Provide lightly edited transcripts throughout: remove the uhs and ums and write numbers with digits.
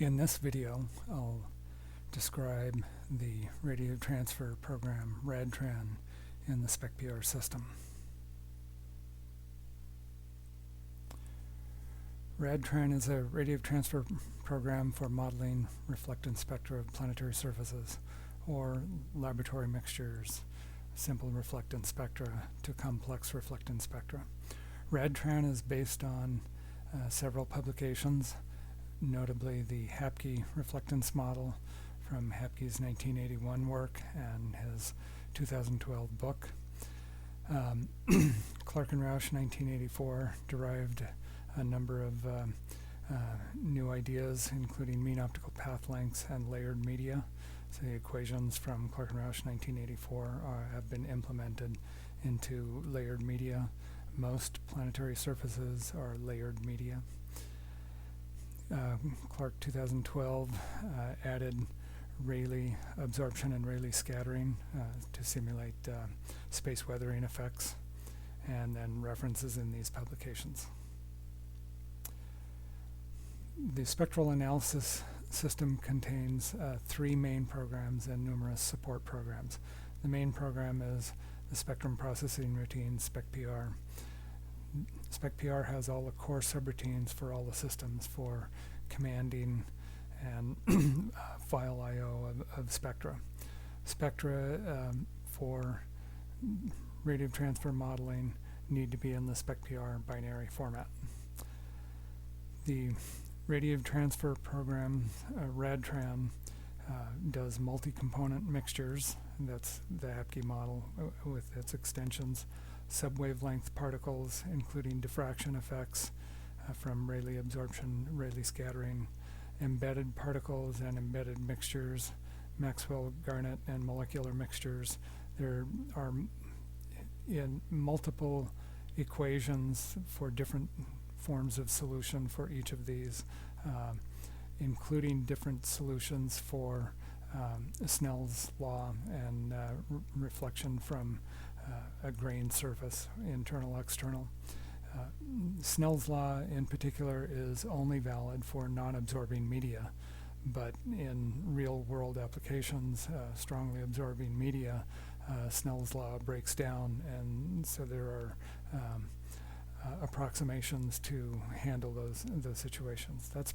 In this video, I'll describe the radiative transfer program Radtran in the specpr system. Radtran is a radiative transfer program for modeling reflectance spectra of planetary surfaces or laboratory mixtures, simple reflectance spectra to complex reflectance spectra. Radtran is based on several publications, notably the Hapke reflectance model from Hapke's 1981 work and his 2012 book. Clark and Rausch 1984 derived a number of new ideas, including mean optical path lengths and layered media. So the equations from Clark and Rausch 1984 have been implemented into layered media. Most planetary surfaces are layered media. Clark 2012 added Rayleigh absorption and Rayleigh scattering to simulate space weathering effects, and then references in these publications. The spectral analysis system contains three main programs and numerous support programs. The main program is the spectrum processing routine, specpr. Specpr has all the core subroutines for all the systems for commanding and file I/O of spectra. Spectra for radiative transfer modeling need to be in the specpr binary format. The radiative transfer program, Radtran, does multi-component mixtures. That's the Hapke model with its extensions. Subwavelength particles, including diffraction effects from Rayleigh absorption, Rayleigh scattering, embedded particles and embedded mixtures, Maxwell-Garnett and molecular mixtures. There are in multiple equations for different forms of solution for each of these, including different solutions for Snell's law and reflection from a grain surface, internal, external. Snell's law in particular is only valid for non-absorbing media, but in real-world applications, strongly absorbing media, Snell's law breaks down, and so there are approximations to handle those situations. That's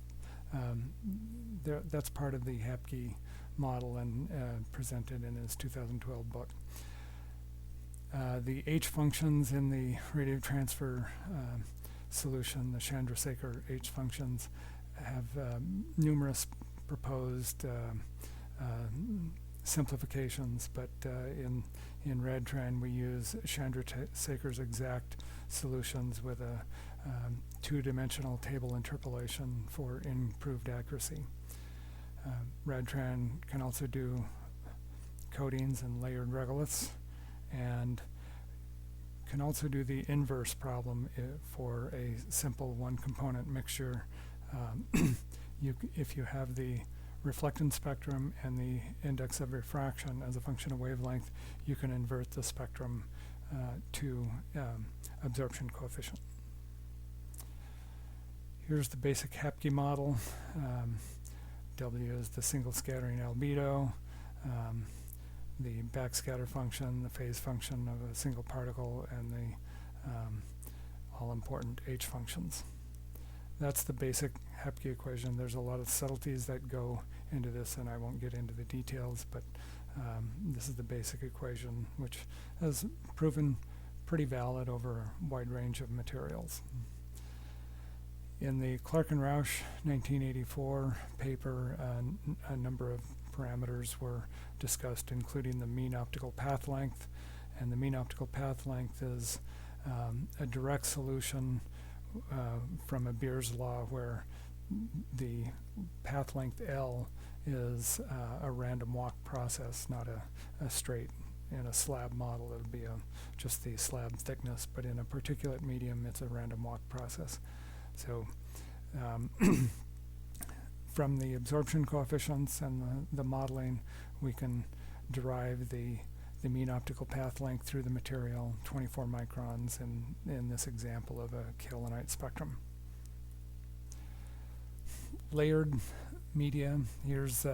part of the Hapke model and presented in his 2012 book. The H functions in the radiative transfer solution, the Chandrasekhar H functions, have numerous proposed simplifications, but in Radtran we use Chandrasekhar's exact solutions with a two-dimensional table interpolation for improved accuracy. Radtran can also do coatings and layered regoliths, and can also do the inverse problem for a simple one-component mixture. If you have the reflectance spectrum and the index of refraction as a function of wavelength, you can invert the spectrum to absorption coefficient. Here's the basic Hapke model. W is the single scattering albedo, the backscatter function, the phase function of a single particle, and the all-important H functions. That's the basic Hapke equation. There's a lot of subtleties that go into this, and I won't get into the details, but this is the basic equation, which has proven pretty valid over a wide range of materials. In the Clark and Rausch 1984 paper, a number of parameters were discussed, including the mean optical path length, and the mean optical path length is a direct solution from a Beer's law, where the path length L is a random walk process, not a straight. In a slab model, it would be just the slab thickness, but in a particulate medium, it's a random walk process. So from the absorption coefficients and the modeling, we can derive the mean optical path length through the material, 24 microns in this example of a kaolinite spectrum. Layered media. Here's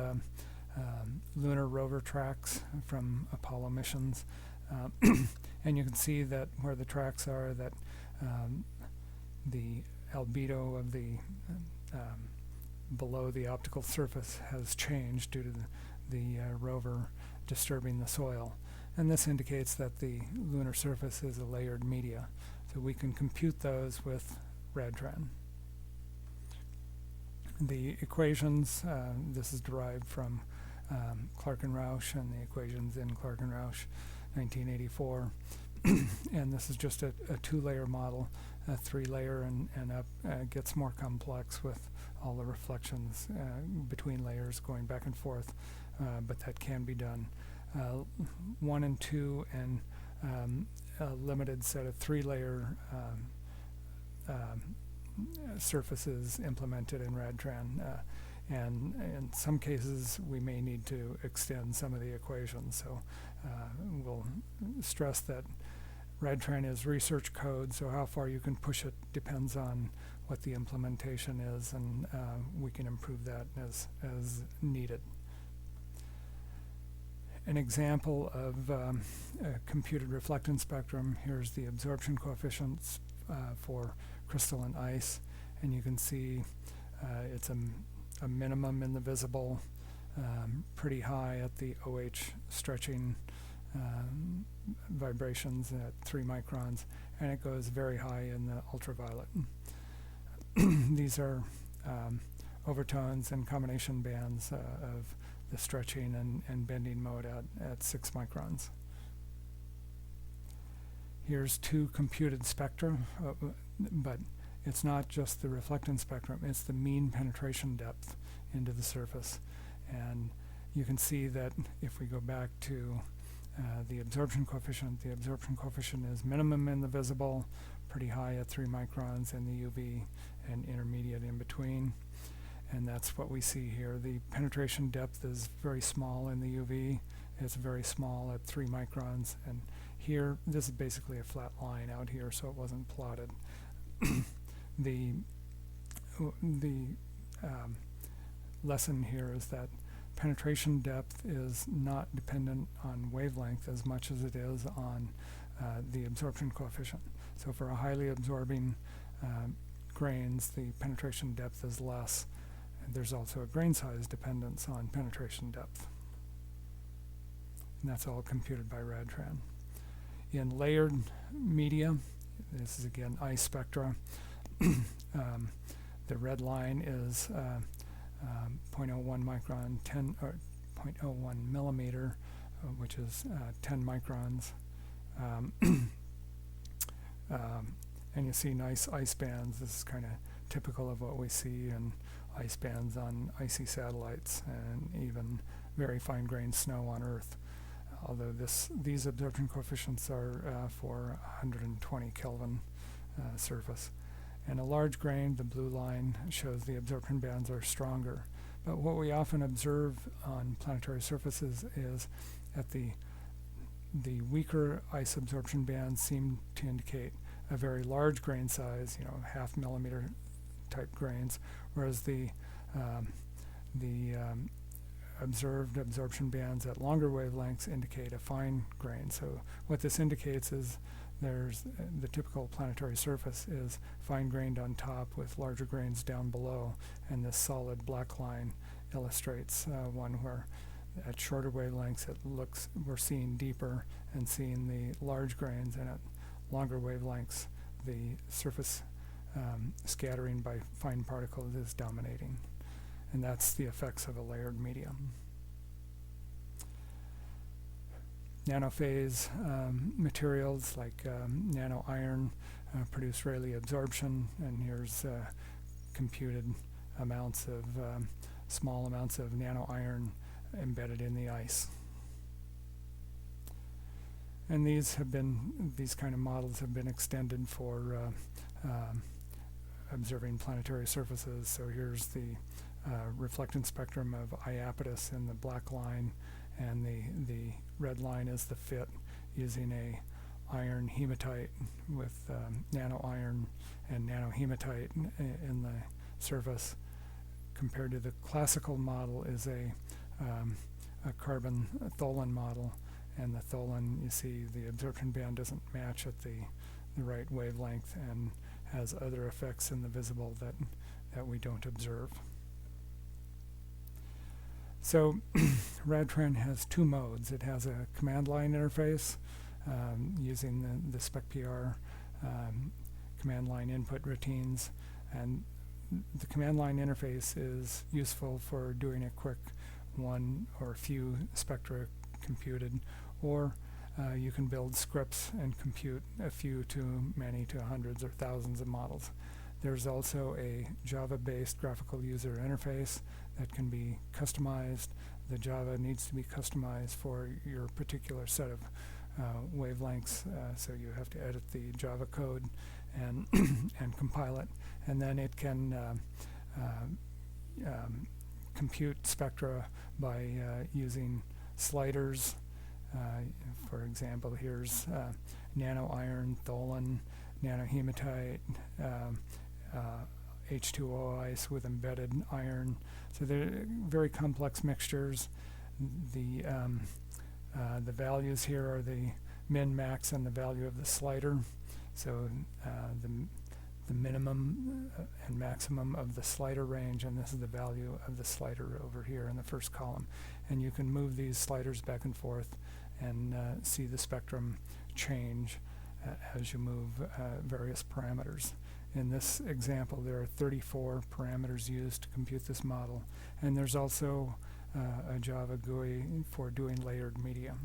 lunar rover tracks from Apollo missions. And you can see that where the tracks are, that the albedo of the below the optical surface has changed due to the rover disturbing the soil. And this indicates that the lunar surface is a layered media. So we can compute those with Radtran. The equations, this is derived from Clark and Rausch, and the equations in Clark and Rausch 1984. And this is just a two-layer model. A three-layer and up gets more complex with all the reflections between layers going back and forth, but that can be done. 1 and 2 and a limited set of three-layer surfaces implemented in Radtran. And in some cases, we may need to extend some of the equations. So we'll stress that Radtran is research code, so how far you can push it depends on what the implementation is, and we can improve that as needed. An example of a computed reflectance spectrum, here's the absorption coefficients for crystalline ice, and you can see it's a minimum in the visible, pretty high at the OH stretching vibrations at 3 microns, and it goes very high in the ultraviolet. These are overtones and combination bands of the stretching and bending mode at 6 microns. Here's 2 computed spectra, but it's not just the reflectance spectrum, it's the mean penetration depth into the surface. And you can see that if we go back to the absorption coefficient is minimum in the visible, pretty high at 3 microns in the UV, and intermediate in between. And that's what we see here. The penetration depth is very small in the UV. It's very small at 3 microns. And here, this is basically a flat line out here, so it wasn't plotted. The lesson here is that penetration depth is not dependent on wavelength as much as it is on the absorption coefficient. So for a highly absorbing grains, the penetration depth is less. And there's also a grain size dependence on penetration depth. And that's all computed by Radtran. In layered media, this is again ice spectra. The red line is 0.01 micron, 0.01 millimeter, which is 10 microns. And you see nice ice bands. This is kind of typical of what we see in ice bands on icy satellites and even very fine-grained snow on Earth. Although these absorption coefficients are for 120 Kelvin surface. And a large grain, the blue line, shows the absorption bands are stronger. But what we often observe on planetary surfaces is at the weaker ice absorption bands seem to indicate a very large grain size, half millimeter type grains, whereas the observed absorption bands at longer wavelengths indicate a fine grain. So what this indicates is there's the typical planetary surface is fine-grained on top with larger grains down below, and this solid black line illustrates one where at shorter wavelengths we're seeing deeper and seeing the large grains, and at longer wavelengths the surface scattering by fine particles is dominating. And that's the effects of a layered medium. Nanophase materials like nano iron produce Rayleigh absorption, and here's computed amounts of small amounts of nano iron embedded in the ice. And these kind of models have been extended for observing planetary surfaces. So here's the reflectance spectrum of Iapetus in the black line, and the red line is the fit using a iron hematite with nano iron and nano hematite in the surface. compared to the classical model is a carbon Tholen model, and the Tholen, you see the absorption band doesn't match at the right wavelength and has other effects in the visible that we don't observe. So Radtran has two modes. It has a command line interface using the specpr command line input routines, and the command line interface is useful for doing a quick one or few spectra computed, or you can build scripts and compute a few to many to hundreds or thousands of models. There's also a Java-based graphical user interface that can be customized. The Java needs to be customized for your particular set of wavelengths, so you have to edit the Java code and and compile it, and then it can compute spectra by using sliders. For example, here's nano iron, Tholen, nanohematite, H2O ice with embedded iron. So they're very complex mixtures. The values here are the min, max, and the value of the slider. So the minimum and maximum of the slider range, and this is the value of the slider over here in the first column. And you can move these sliders back and forth and see the spectrum change as you move various parameters. In this example, there are 34 parameters used to compute this model, and there's also a Java GUI for doing layered media.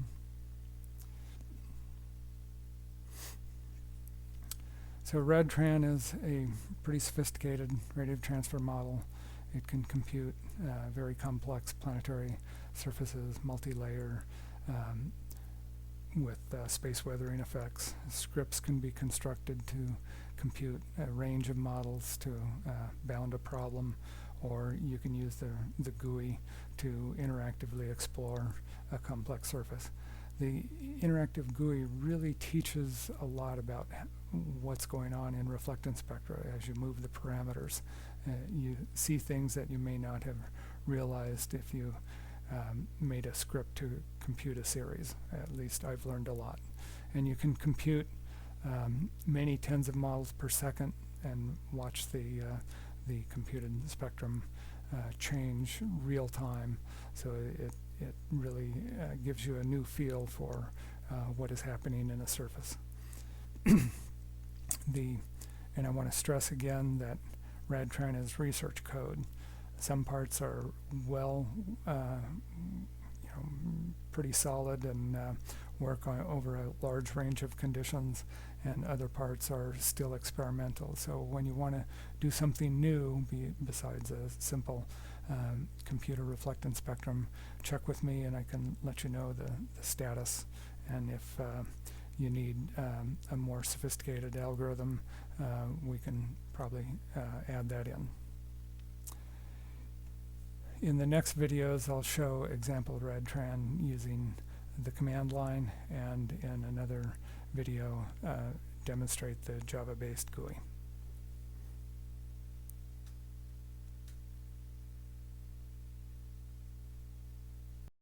So Radtran is a pretty sophisticated radiative transfer model. It can compute very complex planetary surfaces, multi-layer, with space weathering effects. Scripts can be constructed to compute a range of models to bound a problem, or you can use the GUI to interactively explore a complex surface. The interactive GUI really teaches a lot about what's going on in reflectance spectra as you move the parameters. You see things that you may not have realized if you made a script to compute a series. At least I've learned a lot. And you can compute many tens of models per second and watch the computed spectrum change real time. So it really gives you a new feel for what is happening in a surface. And I want to stress again that Radtran is research code. Some parts are pretty solid and work over a large range of conditions, and other parts are still experimental. So when you want to do something new besides a simple computer reflectance spectrum, check with me and I can let you know the status, and if you need a more sophisticated algorithm, we can probably add that in. In the next videos, I'll show example Radtran using the command line, and in another video demonstrate the Java-based GUI.